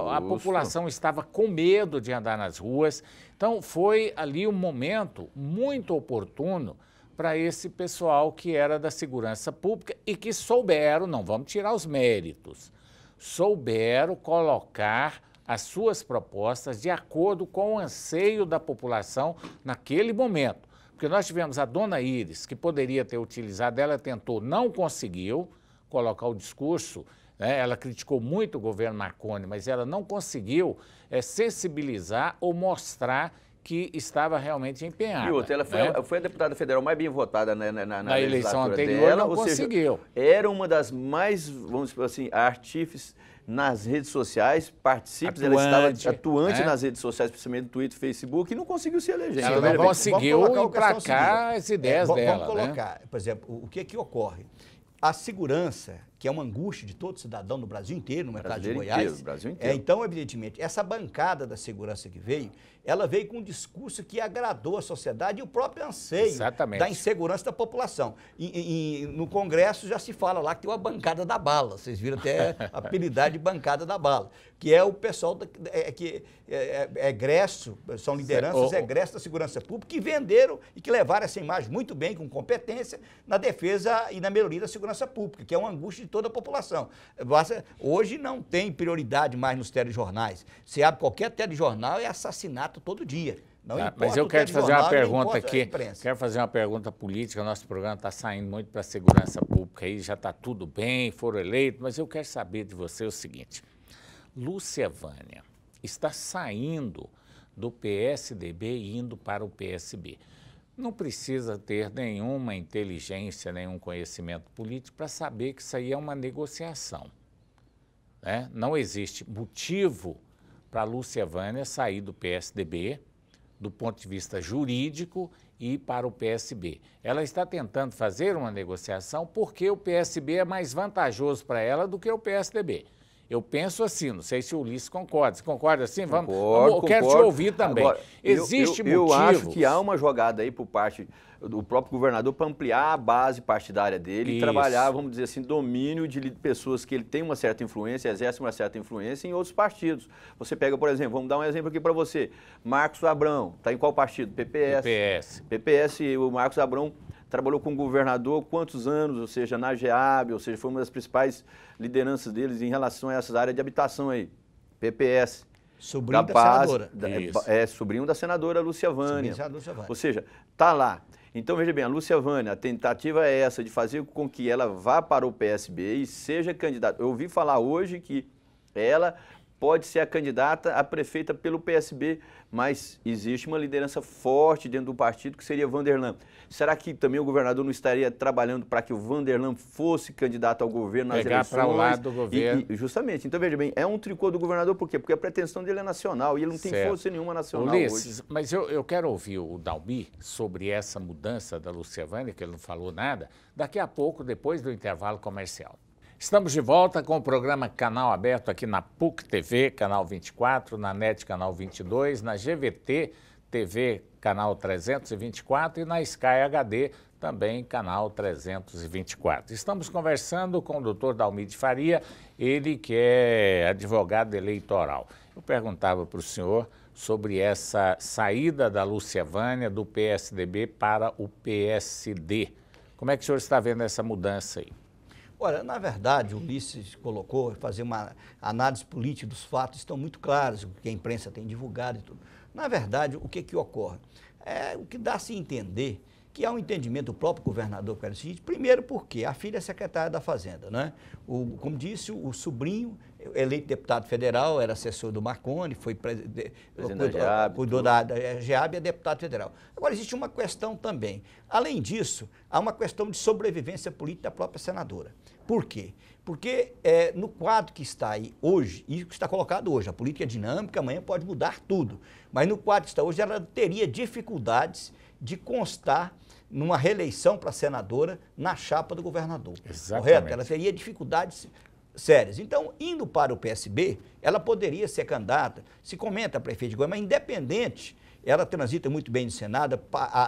a população estava com medo de andar nas ruas. Então, foi ali um momento muito oportuno para esse pessoal que era da segurança pública e que souberam, não vamos tirar os méritos, souberam colocar as suas propostas de acordo com o anseio da população naquele momento. Porque nós tivemos a dona Iris, que poderia ter utilizado, ela tentou, não conseguiu colocar o discurso, né? Ela criticou muito o governo Marconi, mas ela não conseguiu sensibilizar ou mostrar que estava realmente empenhada. E outra, ela foi a deputada federal mais bem votada na eleição anterior, dela, não conseguiu. Seja, era uma das mais, vamos dizer assim, artífices nas redes sociais, participantes, ela estava atuante nas redes sociais, principalmente no Twitter, Facebook, e não conseguiu se eleger. Ela não conseguiu emplacar as ideias dela. Vamos colocar, por exemplo, o que ocorre? A segurança, que é uma angústia de todo cidadão no Brasil inteiro, no mercado de Goiás. Brasil inteiro. Então, evidentemente, essa bancada da segurança que veio, ela veio com um discurso que agradou a sociedade e o próprio anseio da insegurança da população. No Congresso já se fala lá que tem uma bancada da bala, vocês viram até a apelidade de bancada da bala, que é o pessoal que é egresso, são lideranças egressos da segurança pública, que venderam e que levaram essa imagem muito bem, com competência, na defesa e na melhoria da segurança pública, que é uma angústia de toda a população. Hoje não tem prioridade mais nos telejornais. Se abre qualquer telejornal, é assassinato todo dia. Mas eu quero te fazer uma pergunta aqui. Quero fazer uma pergunta política. Nosso programa está saindo muito para a segurança pública aí, já está tudo bem, foram eleitos, mas eu quero saber de você o seguinte. Lúcia Vânia está saindo do PSDB e indo para o PSB. Não precisa ter nenhuma inteligência, nenhum conhecimento político para saber que isso aí é uma negociação, né? Não existe motivo para a Lúcia Vânia sair do PSDB, do ponto de vista jurídico, e ir para o PSB. Ela está tentando fazer uma negociação porque o PSB é mais vantajoso para ela do que o PSDB. Eu penso assim, não sei se o Ulisses concorda. Você concorda assim? Eu quero te ouvir também. Agora, existe motivo. Eu acho que há uma jogada aí por parte do próprio governador para ampliar a base partidária dele e trabalhar, vamos dizer assim, domínio de pessoas que ele tem uma certa influência, exerce uma certa influência em outros partidos. Você pega, por exemplo, vamos dar um exemplo aqui para você. Marcos Abrão, está em qual partido? PPS. PPS, o Marcos Abrão trabalhou com o governador quantos anos, ou seja, na GEAB, ou seja, foi uma das principais lideranças deles em relação a essa área de habitação aí. PPS. Sobrinho da senadora. Sobrinho da senadora Lúcia Vânia. Ou seja, está lá. Então, veja bem, a Lúcia Vânia, a tentativa é essa, de fazer com que ela vá para o PSB e seja candidata. Eu ouvi falar hoje que ela pode ser a candidata a prefeita pelo PSB, mas existe uma liderança forte dentro do partido que seria Vanderlan. Será que também o governador não estaria trabalhando para que o Vanderlan fosse candidato ao governo nas eleições? Pegar para o lado do governo. Justamente. Então, veja bem, é um tricô do governador, por quê? Porque a pretensão dele é nacional e ele não tem força nenhuma nacional Ulisses, hoje. Mas eu quero ouvir o Dalmi sobre essa mudança da Lúcia Vânia, que ele não falou nada, daqui a pouco, depois do intervalo comercial. Estamos de volta com o programa Canal Aberto aqui na PUC TV, Canal 24, na NET Canal 22, na GVT TV, Canal 324 e na Sky HD, também Canal 324. Estamos conversando com o doutor Dalmi de Faria, ele que é advogado eleitoral. Eu perguntava para o senhor sobre essa saída da Lúcia Vânia do PSDB para o PSD. Como é que o senhor está vendo essa mudança aí? Olha, na verdade, o Ulisses colocou, fazer uma análise política dos fatos, estão muito claros, o que a imprensa tem divulgado e tudo. Na verdade, o que ocorre? O que dá-se a entender que há um entendimento do próprio governador Carlos Cid, primeiro porque a filha é secretária da Fazenda, né? Como disse, o sobrinho eleito deputado federal, era assessor do Marconi, foi cuidou da GEAB e é deputado federal. Agora, existe uma questão também. Além disso, há uma questão de sobrevivência política da própria senadora. Por quê? Porque no quadro que está aí hoje, e que está colocado hoje, a política é dinâmica, amanhã pode mudar tudo, mas no quadro que está hoje, ela teria dificuldades de constar numa reeleição para senadora na chapa do governador. Exatamente. Correto? Ela teria dificuldades sérias. Então, indo para o PSB, ela poderia ser candidata, se comenta a prefeita de Goiás, mas independente, ela transita muito bem no Senado,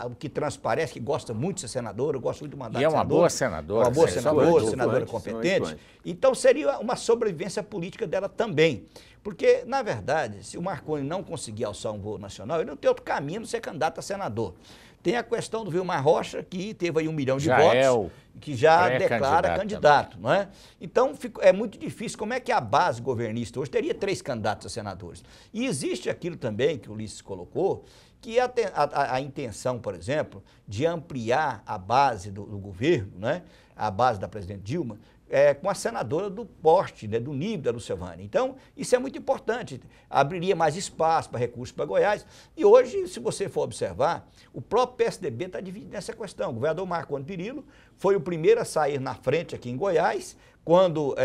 o que transparece, que gosta muito de ser senadora, gosta muito do mandato de senadora. E é uma boa senadora. Uma boa senadora competente. Então, seria uma sobrevivência política dela também. Porque, na verdade, se o Marconi não conseguir alçar um voo nacional, ele não tem outro caminho a não ser candidato a senador. Tem a questão do Vilmar Rocha, que teve aí 1 milhão de votos, que já declara candidato, não é? Então, é muito difícil. Como é que a base governista hoje teria 3 candidatos a senadores? E existe aquilo também que o Ulisses colocou, que a intenção, por exemplo, de ampliar a base do governo, né? A base da presidente Dilma, com a senadora do porte, né, do nível da Lucevânia. Então, isso é muito importante, abriria mais espaço para recursos para Goiás. E hoje, se você for observar, o próprio PSDB está dividido nessa questão. O governador Marconi Perillo foi o primeiro a sair na frente aqui em Goiás, quando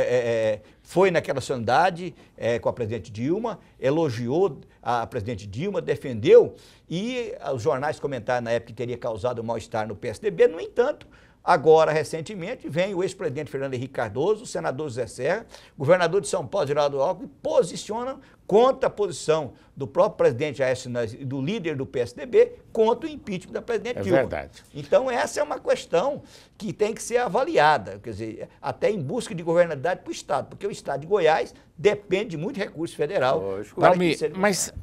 foi naquela solenidade com a presidente Dilma, elogiou a presidente Dilma, defendeu, e os jornais comentaram na época que teria causado mal-estar no PSDB. No entanto, agora, recentemente, vem o ex-presidente Fernando Henrique Cardoso, o senador José Serra, governador de São Paulo, Geraldo Alckmin, posicionam contra a posição do próprio presidente Aécio Neves e do líder do PSDB contra o impeachment da presidente Dilma. É verdade. Então, essa é uma questão que tem que ser avaliada, quer dizer, até em busca de governabilidade para o Estado, porque o Estado de Goiás depende de muito recurso federal.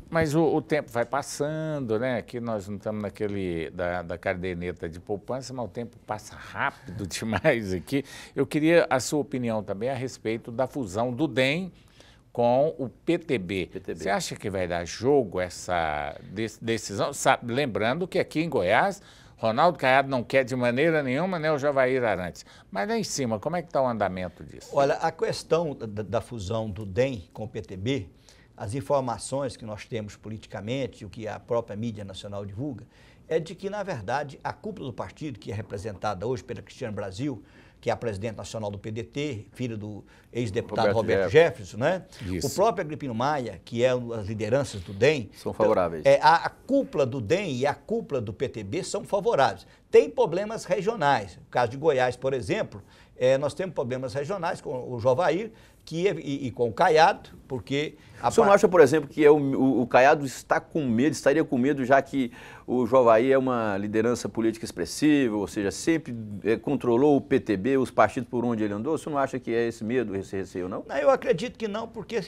Mas o tempo vai passando, né? Aqui nós não estamos naquele da caderneta de poupança, mas o tempo passa rápido demais aqui. Eu queria a sua opinião também a respeito da fusão do DEM com o PTB. Você acha que vai dar jogo essa decisão? Lembrando que aqui em Goiás, Ronaldo Caiado não quer de maneira nenhuma, nem o Javair Arantes. Mas lá em cima, como é que está o andamento disso? Olha, a questão da fusão do DEM com o PTB, as informações que nós temos politicamente, o que a própria mídia nacional divulga, é de que, na verdade, a cúpula do partido, que é representada hoje pela Cristiane Brasil, que é a presidente nacional do PDT, filho do ex-deputado Roberto Jefferson, né? Isso. O próprio Agripino Maia, que é as lideranças do DEM... São favoráveis. A cúpula do DEM e a cúpula do PTB são favoráveis. Tem problemas regionais. No caso de Goiás, por exemplo, nós temos problemas regionais com o Javair e com o Caiado, porque... O senhor não acha, por exemplo, que o Caiado estaria com medo, já que o Javair é uma liderança política expressiva, ou seja, sempre controlou o PTB, os partidos por onde ele andou? O senhor não acha que é esse medo, esse receio, não? Não, eu acredito que não, porque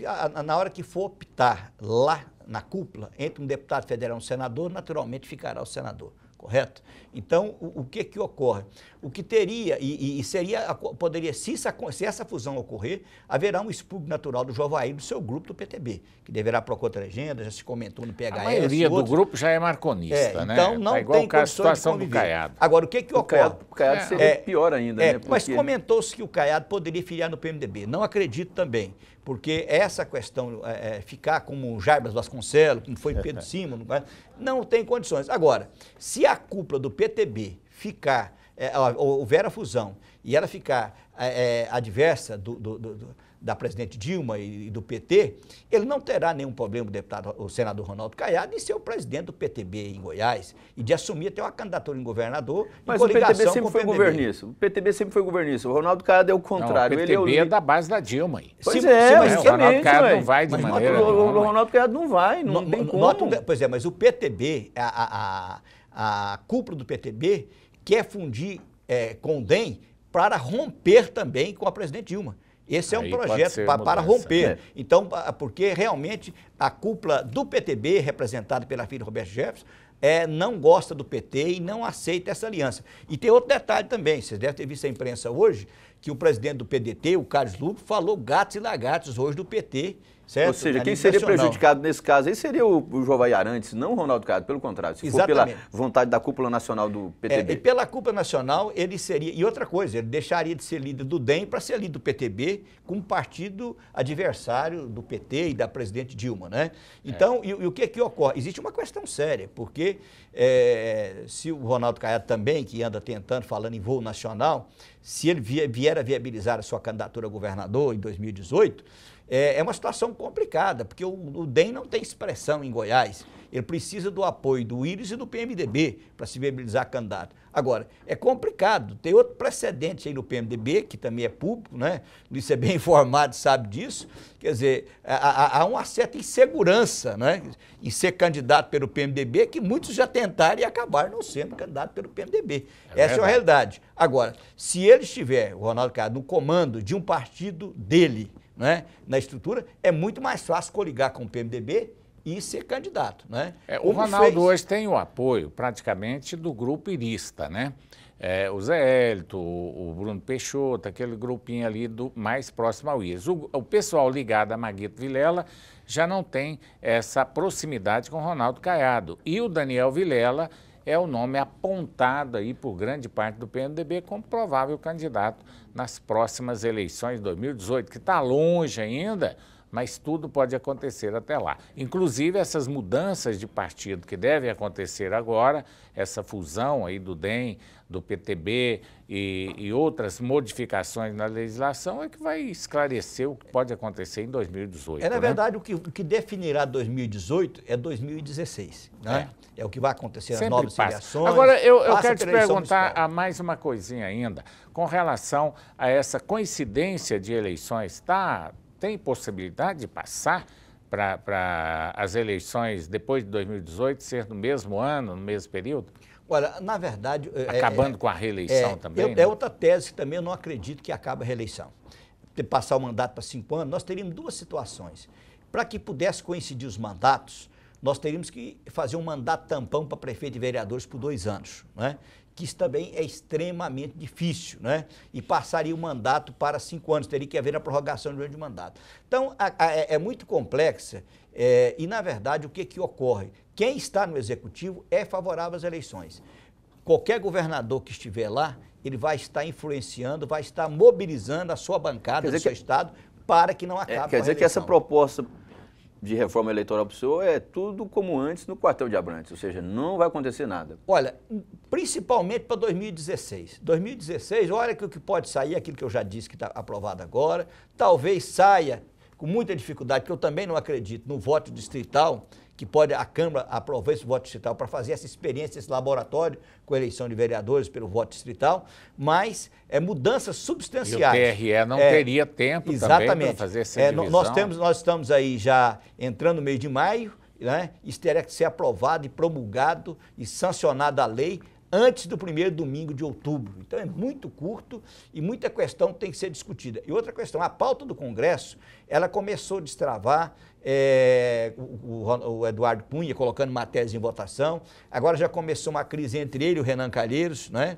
na hora que for optar lá na cúpula, entre um deputado federal e um senador, naturalmente ficará o senador. Correto? Então, o que ocorre? O que teria, poderia, se essa fusão ocorrer, haverá um expurgo natural do Javair do seu grupo do PTB, que deverá procurar outra legenda, já se comentou no PHS. A maioria do grupo já é marconista, né? Então, não tem a situação do Caiado. Agora, o que ocorre? O Caiado seria pior ainda, né? Mas comentou-se que o Caiado poderia filiar no PMDB. Não acredito também, porque essa questão, ficar como Jarbas Vasconcelos, como foi Pedro Simon, não tem condições. Agora, se a cúpula do PTB ficar, houver a fusão e ela ficar adversa da presidente Dilma e do PT, ele não terá nenhum problema, o senador Ronaldo Caiado, em ser o presidente do PTB em Goiás e de assumir até uma candidatura em governador. Mas o PTB sempre foi governista. O PTB sempre foi governista. O Ronaldo Caiado é o contrário. Não, o PTB é da base da Dilma. Pois mas o Ronaldo Caiado não vai de maneira nenhuma. O Ronaldo Caiado não vai, não tem como. Pois é, mas o PTB, a cúpula do PTB quer fundir com o DEM para romper também com a presidente Dilma. Esse é um projeto para romper. Então, porque realmente a cúpula do PTB, representada pela filha Roberto Jefferson, não gosta do PT e não aceita essa aliança. E tem outro detalhe também, vocês devem ter visto a imprensa hoje, que o presidente do PDT, o Carlos Lupe, falou gatos e lagartos hoje do PT, certo? Ou seja, quem seria prejudicado nesse caso aí seria o Jovai Arantes, não o Ronaldo Caiado, pelo contrário, se for pela vontade da cúpula nacional do PTB. E pela cúpula nacional, ele seria... E outra coisa, ele deixaria de ser líder do DEM para ser líder do PTB, como partido adversário do PT e da presidente Dilma, né? Então, e o que ocorre? Existe uma questão séria, porque se o Ronaldo Caiado também, que anda tentando, falando em voo nacional, se ele vier a viabilizar a sua candidatura a governador em 2018, é uma situação complicada, porque o DEM não tem expressão em Goiás. Ele precisa do apoio do Íris e do PMDB para se viabilizar candidato. Agora, é complicado. Tem outro precedente aí no PMDB, que também é público, né? O Luiz é bem informado, sabe disso. Quer dizer, há uma certa insegurança, né, em ser candidato pelo PMDB, que muitos já tentaram e acabaram não sendo candidato pelo PMDB. Essa é a realidade. Agora, se ele estiver, o Ronaldo Caiado, no comando de um partido dele, né, na estrutura, é muito mais fácil coligar com o PMDB e ser candidato, né? O Ronaldo hoje tem o apoio praticamente do grupo irista, né? O Zé Hélito, o Bruno Peixoto, aquele grupinho ali mais próximo ao Íris. O pessoal ligado a Maguito Vilela já não tem essa proximidade com o Ronaldo Caiado. E o Daniel Vilela é o nome apontado aí por grande parte do PMDB como provável candidato nas próximas eleições de 2018, que está longe ainda, mas tudo pode acontecer até lá. Inclusive essas mudanças de partido que devem acontecer agora, essa fusão aí do DEM, do PTB e outras modificações na legislação é que vai esclarecer o que pode acontecer em 2018. Na verdade, o que definirá 2018 é 2016, né? É o que vai acontecer nas novas eleições. Agora, eu quero te perguntar mais uma coisinha ainda, com relação a essa coincidência de eleições, tem possibilidade de passar para as eleições depois de 2018 ser no mesmo ano, no mesmo período? Olha, na verdade... Acabando com a reeleição também? É outra tese que também eu não acredito que acabe a reeleição. Passar o mandato para 5 anos, nós teríamos duas situações. Para que pudesse coincidir os mandatos, nós teríamos que fazer um mandato tampão para prefeito e vereadores por 2 anos, né? Que isso também é extremamente difícil, né? E passaria o mandato para 5 anos, teria que haver a prorrogação de mandato. Então, é muito complexa e, na verdade, o que ocorre? Quem está no executivo é favorável às eleições. Qualquer governador que estiver lá, ele vai estar influenciando, vai estar mobilizando a sua bancada do seu estado para que não acabe com a Quer dizer que essa proposta de reforma eleitoral para o senhor é tudo como antes no quartel de Abrantes, ou seja, não vai acontecer nada. Olha, principalmente para 2016. 2016, olha que o que pode sair, aquilo que eu já disse que está aprovado agora, talvez saia com muita dificuldade, porque eu também não acredito no voto distrital, que pode a Câmara aprovar esse voto distrital para fazer essa experiência, esse laboratório com a eleição de vereadores pelo voto distrital, mas mudanças substanciais. E o TRE não teria tempo também para fazer essa divisão. Nós estamos aí já entrando no mês de maio, né? Isso teria que ser aprovado e promulgado e sancionado a lei antes do primeiro domingo de outubro. Então é muito curto e muita questão tem que ser discutida. E outra questão, a pauta do Congresso, ela começou a destravar, o Eduardo Cunha colocando matérias em votação, agora já começou uma crise entre ele e o Renan Calheiros, né?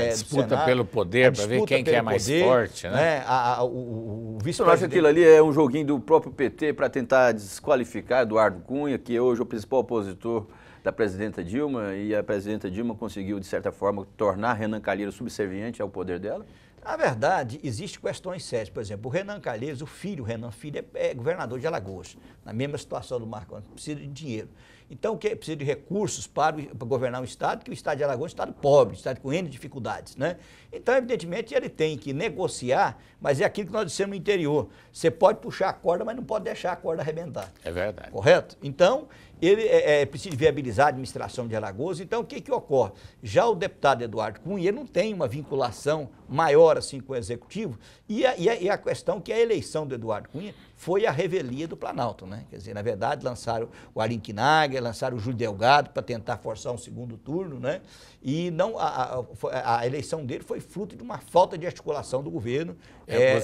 Disputa pelo poder, para ver quem que é mais forte, né? O vice-presidente... Você não acha que aquilo ali é um joguinho do próprio PT para tentar desqualificar Eduardo Cunha, que hoje é o principal opositor da presidenta Dilma, e a presidenta Dilma conseguiu, de certa forma, tornar Renan Calheiros subserviente ao poder dela? Na verdade, existem questões sérias. Por exemplo, o Renan Calheiros, o filho, o Renan Filho, é governador de Alagoas, na mesma situação do Marco Antônio, precisa de dinheiro. Então, precisa de recursos para governar um estado, que o estado de Alagoas é um estado pobre, um estado com N dificuldades, né? Então, evidentemente, ele tem que negociar, mas é aquilo que nós dissemos no interior. Você pode puxar a corda, mas não pode deixar a corda arrebentar. É verdade. Correto? Então, ele precisa viabilizar a administração de Alagoas. Então, o que ocorre? Já o deputado Eduardo Cunha, ele não tem uma vinculação maior assim com o executivo, e a questão que a eleição do Eduardo Cunha foi a revelia do Planalto, né? Quer dizer, na verdade, lançaram o Arinquinaga, lançaram o Júlio Delgado para tentar forçar um segundo turno, né? E não, a eleição dele foi fruto de uma falta de articulação do governo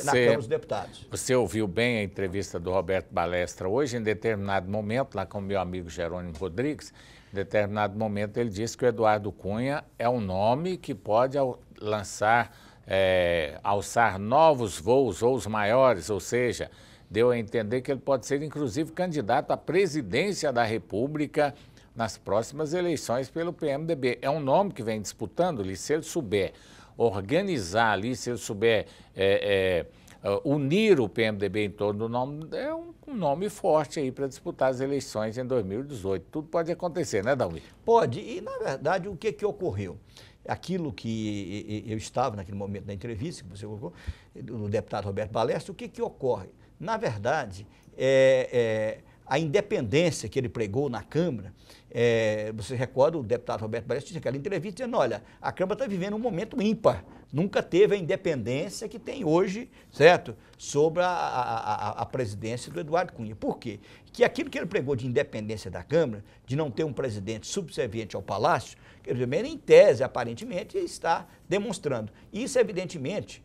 na Câmara dos Deputados. Você ouviu bem a entrevista do Roberto Balestra hoje, em determinado momento, lá com o meu amigo Jerônimo Rodrigues, em determinado momento ele disse que o Eduardo Cunha é um nome que pode alçar novos voos maiores, ou seja, deu a entender que ele pode ser, inclusive, candidato à presidência da República nas próximas eleições pelo PMDB. É um nome que vem disputando ali, se ele souber organizar ali, se ele souber unir o PMDB em torno do nome, é um nome forte aí para disputar as eleições em 2018. Tudo pode acontecer, né, Dalmir? Pode, e na verdade o que ocorreu? Aquilo que eu estava naquele momento da entrevista, que você colocou, do deputado Roberto Balestra, o que ocorre? Na verdade, a independência que ele pregou na Câmara, você recorda, o deputado Roberto Balestra disse naquela entrevista, dizendo, olha, a Câmara está vivendo um momento ímpar, nunca teve a independência que tem hoje, certo? Sobre a presidência do Eduardo Cunha. Por quê? Que aquilo que ele pregou de independência da Câmara, de não ter um presidente subserviente ao Palácio, que ele, em tese, aparentemente, está demonstrando. Isso, evidentemente,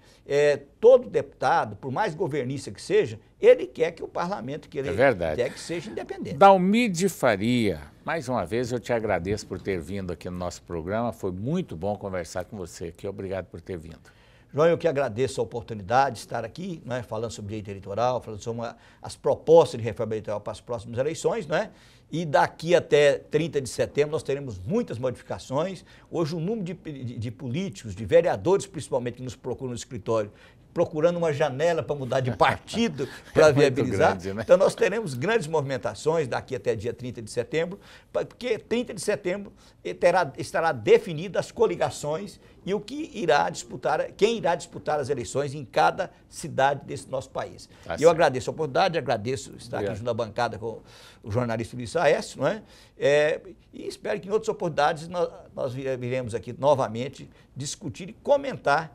todo deputado, por mais governista que seja, ele quer que o parlamento que ele quer que seja independente. Dalmir de Faria, mais uma vez eu te agradeço por ter vindo aqui no nosso programa, foi muito bom conversar com você aqui, obrigado por ter vindo. João, eu que agradeço a oportunidade de estar aqui, né, falando sobre direito eleitoral, falando sobre as propostas de reforma eleitoral para as próximas eleições, né? E daqui até 30 de setembro nós teremos muitas modificações. Hoje o número de políticos, de vereadores principalmente, que nos procuram no escritório, procurando uma janela para mudar de partido, para viabilizar. Grande, né? Então nós teremos grandes movimentações daqui até dia 30 de setembro, porque 30 de setembro estará definido as coligações e o que irá disputar, quem irá disputar as eleições em cada cidade desse nosso país. E eu agradeço a oportunidade, agradeço estar aqui junto na bancada com o jornalista Luiz Aécio, não é? E espero que em outras oportunidades nós viremos aqui novamente discutir e comentar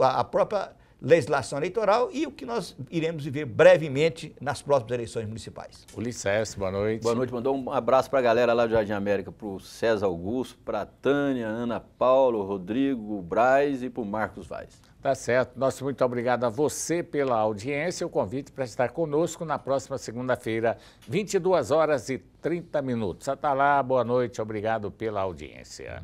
a própria legislação eleitoral e o que nós iremos viver brevemente nas próximas eleições municipais. Ulisses, boa noite. Boa noite, mandou um abraço para a galera lá do Jardim América, para o César Augusto, para a Tânia, Ana Paula, Rodrigo, Braz e para o Marcos Vaz. Tá certo, nosso muito obrigado a você pela audiência, o convite para estar conosco na próxima segunda-feira, 22h30. Até lá, boa noite, obrigado pela audiência.